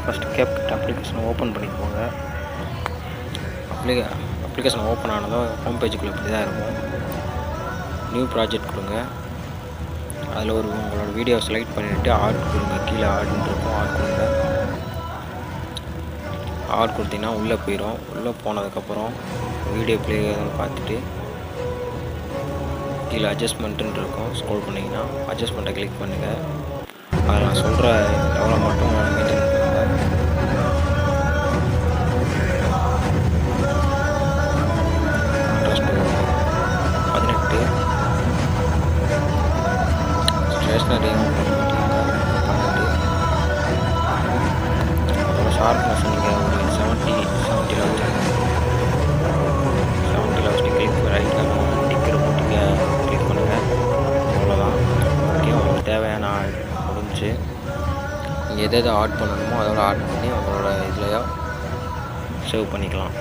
First CapCut அப்ளிகேஷனை open பண்ணிக்கோங்க. Application open ஆனதும் ஹோம் பேஜுக்குள்ளே இப்படி தான் இருக்கும். நியூ ப்ராஜெக்ட் கொடுங்க. அதில் உங்களோட வீடியோ செலக்ட் பண்ணிவிட்டு ஆட் கொடுங்க. கீழே ஆட்னு இருக்கும், ஆட் கொடுங்க. ஆட் கொடுத்தீங்கன்னா உள்ளே போயிடும். உள்ளே போனதுக்கப்புறம் வீடியோ ப்ளே பார்த்துட்டு கீழே அட்ஜஸ்ட்மெண்ட்டுன்னு இருக்கும். ஸ்க்ரோல் பண்ணிங்கன்னா அட்ஜஸ்ட்மெண்ட்டை கிளிக் பண்ணுங்கள். அதில் நான் சொல்கிற எவ்வளோ மட்டும் மெயின்டைன் பண்ணுங்கள். கான்ட்ராஸ்ட் 18, ஸ்டேஷ்னரி 12, அதோட ஷார்ப்னஸ் நீங்கள் ஒரு 70 வச்சு கிளிக் ரைட் டிக்கர் போட்டிங்க கிளிக் பண்ணுங்கள். அவ்வளோதான். ஓகே, உங்களுக்கு தேவையான ஆட் முடிஞ்சு நீங்கள் எதை ஆட் பண்ணணுமோ அதோட ஆட் பண்ணி உங்களோட இதில் சேவ் பண்ணிக்கலாம்.